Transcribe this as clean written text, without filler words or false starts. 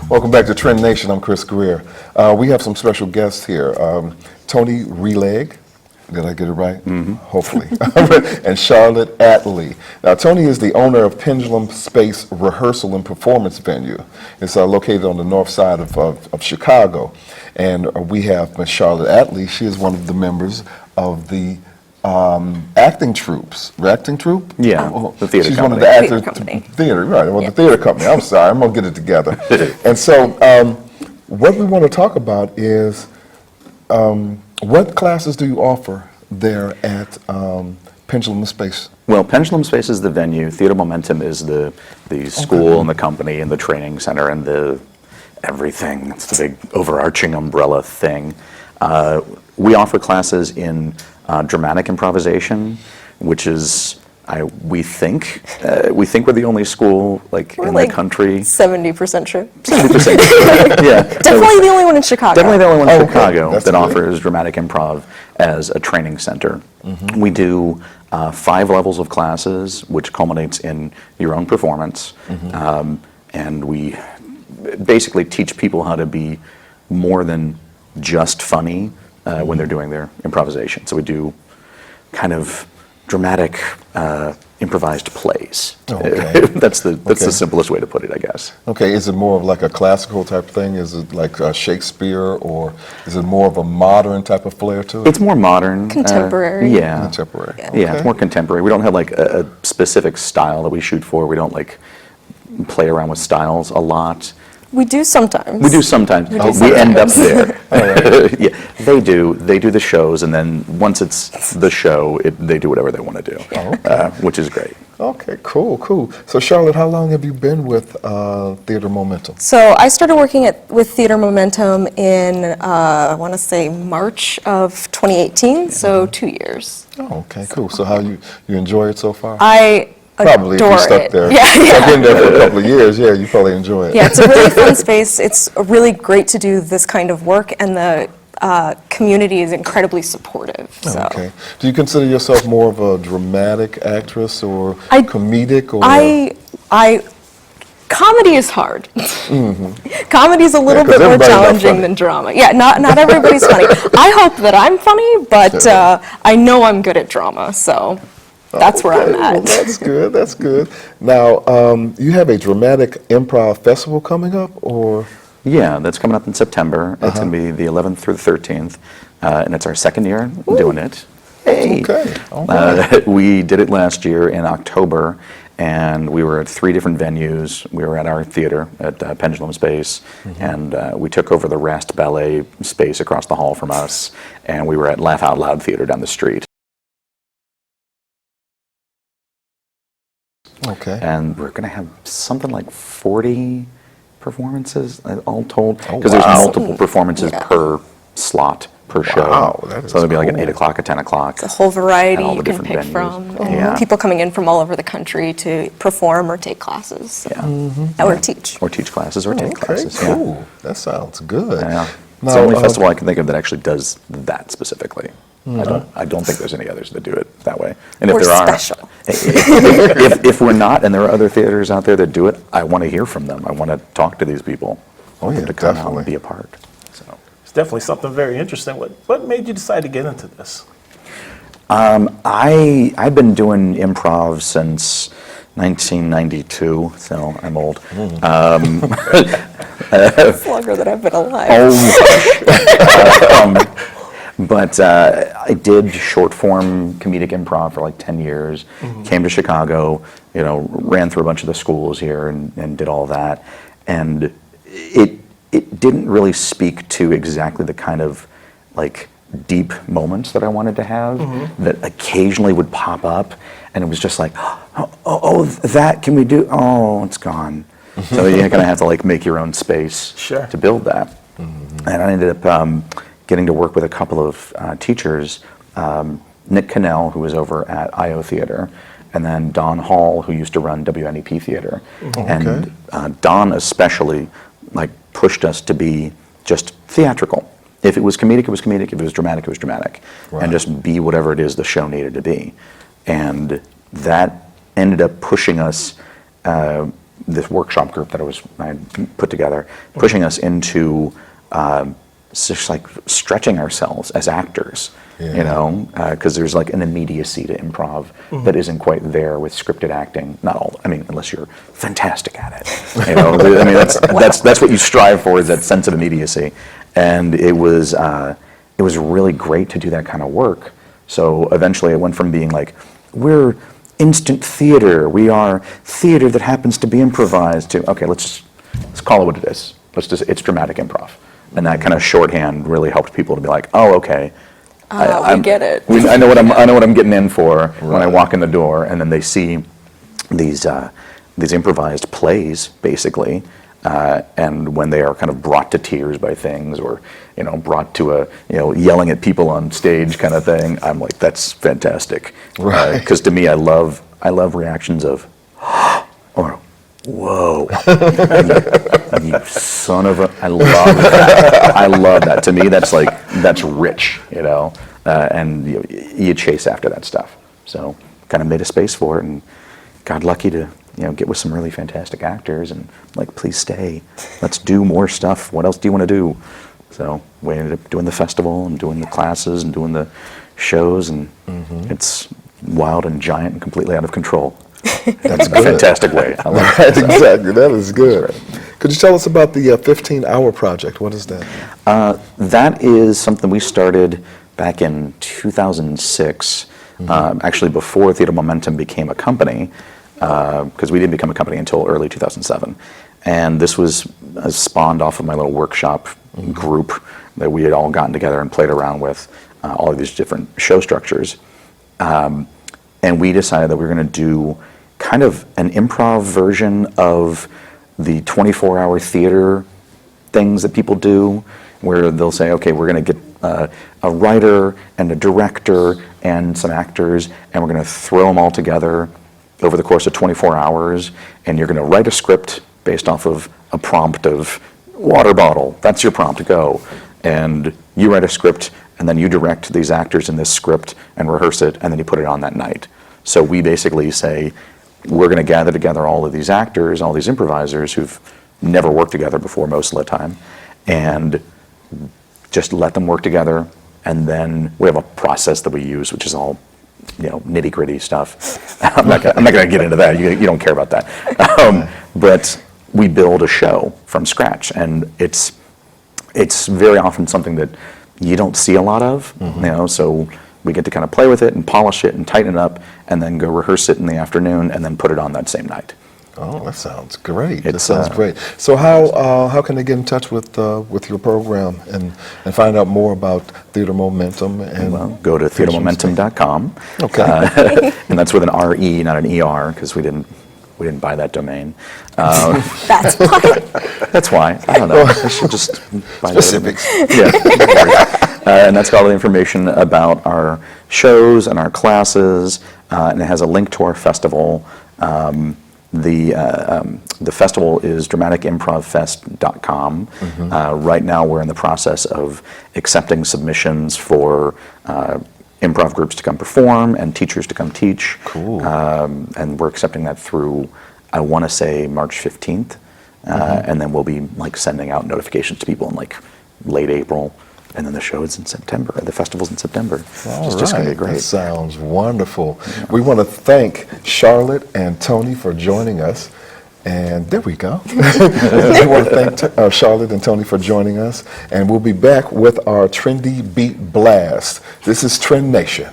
Welcome back to Trend Nation. I'm Chris Greer. We have some special guests here. Tony Rielage, did I get it right? Hopefully. And Charlotte Atlee. Now, Tony is the owner of Pendulum Space Rehearsal and Performance Venue. It's located on the north side of Chicago. And we have Miss Charlotte Atlee. She is one of the members of the acting troupes. Acting troupe? Yeah, the theater She's company. one of the actors. Company. Theater, right. Well, the theater company. I'm sorry. I'm going to get it together. And so what we want to talk about is what classes do you offer there at Pendulum Space? Well, Pendulum Space is the venue. Theater Momentum is the school and the company and the training center and the everything. It's the big overarching umbrella thing. We offer classes in dramatic improvisation, which is we think we're the only school in the country. 70% true. 70%. Yeah. Definitely the only one in Chicago. Definitely the only one in Chicago That's that good. offers dramatic improv as a training center. We do 5 levels of classes, which culminates in your own performance, and we basically teach people how to be more than just funny when they're doing their improvisation. So we do kind of dramatic improvised plays. Okay. That's the simplest way to put it, I guess. Okay, is it more of like a classical type thing? Is it like Shakespeare, or is it more of a modern type of flair to it? It's more modern. Contemporary. Yeah. Contemporary. Yeah, it's more contemporary. We don't have like a specific style that we shoot for. We don't like play around with styles a lot. We do sometimes. We do sometimes. We end up there. Yeah, they do. They do the shows, and then once it's the show, they do whatever they want to do, which is great. Okay, cool. So Charlotte, how long have you been with Theater Momentum? So I started working with Theater Momentum in, I want to say March of 2018, so 2 years. Oh, okay, cool. So how you enjoy it so far? I Probably if adore you stuck it. there. Yeah. I've been there for a couple of years. Yeah, you probably enjoy it. Yeah, it's a really fun space. It's really great to do this kind of work, and the community is incredibly supportive. So. Okay. Do you consider yourself more of a dramatic actress or comedic? Or Comedy is hard. Comedy is a little bit more challenging than drama. Yeah, not everybody's funny. I hope that I'm funny, but I know I'm good at drama, so that's where I'm at. Well, that's good. Now, you have a Dramatic Improv Festival coming up, or? Yeah, that's coming up in September. It's going to be the 11th through the 13th, and it's our second year doing it. Hey! Okay. All right. We did it last year in October, and we were at 3 different venues. We were at our theater at Pendulum Space, and we took over the Rast Ballet space across the hall from us, and we were at Laugh Out Loud Theater down the street. Okay. And we're going to have something like 40 performances all told, Oh, because wow. there's multiple performances per slot, per show. Wow, that is so there'll be like an cool. 8 o'clock, a 10 o'clock. A whole variety and all the you can different pick venues. from. Yeah. People coming in from all over the country to perform or take classes. Yeah. Or teach. Or teach classes or take Okay, classes. cool. That sounds good. Yeah. Yeah. It's Now, the only festival I can think of that actually does that specifically. I don't think there's any others that do it that way. And if Or there are, special. if we're not, and there are other theaters out there that do it, I want to hear from them. I want to talk to these people. Oh, yeah, to come out definitely. and be a part. So. It's definitely something very interesting. What made you decide to get into this? I've been doing improv since 1992, so I'm old. It's longer than I've been alive. But I did short form comedic improv for like 10 years. Came to Chicago, ran through a bunch of the schools here and did all that. And it didn't really speak to exactly the kind of like deep moments that I wanted to have that occasionally would pop up, and it was just like, oh, that can we do? Oh, it's gone. So you're gonna have to like make your own space to build that. And I ended up getting to work with a couple of teachers, Nick Cannell, who was over at IO Theater, and then Don Hall, who used to run WNEP Theater. And Don especially like pushed us to be just theatrical. If it was comedic, it was comedic. If it was dramatic, it was dramatic. Right. And just be whatever it is the show needed to be. And that ended up pushing us this workshop group that I had put together, pushing us into just like stretching ourselves as actors, you know, because there's like an immediacy to improv that isn't quite there with scripted acting. Not all, I mean, unless you're fantastic at it, you know. I mean, that's what you strive for, is that sense of immediacy, and it was really great to do that kind of work. So eventually, it went from being like, we're instant theater, we are theater that happens to be improvised, to okay, let's call it what it is. It's dramatic improv. And that kind of shorthand really helped people to be like, oh, okay. I get it. I know what I'm getting in for when I walk in the door, and then they see these improvised plays, basically, and when they are kind of brought to tears by things, or brought to a yelling at people on stage kind of thing, I'm like, that's fantastic, right? Because to me, I love reactions of, or whoa, you son of a, I love that. I love that. To me, that's rich, and you chase after that stuff. So kind of made a space for it, and got lucky to get with some really fantastic actors, and like, please stay. Let's do more stuff. What else do you want to do? So we ended up doing the festival and doing the classes and doing the shows, and it's wild and giant and completely out of control. That's a fantastic way. I love Right, exactly. That is good. Could you tell us about the 15-hour project? What is that? That is something we started back in 2006, actually before Theater Momentum became a company, because we didn't become a company until early 2007. And this was spawned off of my little workshop group that we had all gotten together and played around with, all of these different show structures. And we decided that we were going to do kind of an improv version of the 24-hour theater things that people do, where they'll say, okay, we're going to get a writer and a director and some actors, and we're going to throw them all together over the course of 24 hours, and you're going to write a script based off of a prompt of water bottle. That's your prompt, go. And you write a script, and then you direct these actors in this script and rehearse it, and then you put it on that night. So we basically say, we're going to gather together all of these actors, all these improvisers who've never worked together before most of the time, and just let them work together. And then we have a process that we use, which is all nitty gritty stuff. I'm not going to get into that. You don't care about that. But we build a show from scratch, and it's very often something that you don't see a lot of. So we get to kind of play with it and polish it and tighten it up, and then go rehearse it in the afternoon, and then put it on that same night. Oh, that sounds great. That sounds great. So how can they get in touch with your program and find out more about Theater Momentum? And well, go to theatermomentum.com. Okay. And that's with an R-E, not an E-R, because we didn't buy that domain. That's why. That's why. I don't know. I should just buy Specifics. Yeah. And that's got all the information about our shows and our classes, and it has a link to our festival. The festival is dramatikimprovfest.com. Right now we're in the process of accepting submissions for improv groups to come perform and teachers to come teach. Cool. And we're accepting that through, I want to say, March 15th. And then we'll be like sending out notifications to people in like late April. And then the show is in September. The festival's in September. All It's right. just going to be great. That sounds wonderful. We want to thank Charlotte and Tony for joining us. And there we go. We want to thank Charlotte and Tony for joining us. And we'll be back with our Trendy Beat Blast. This is Trend Nation.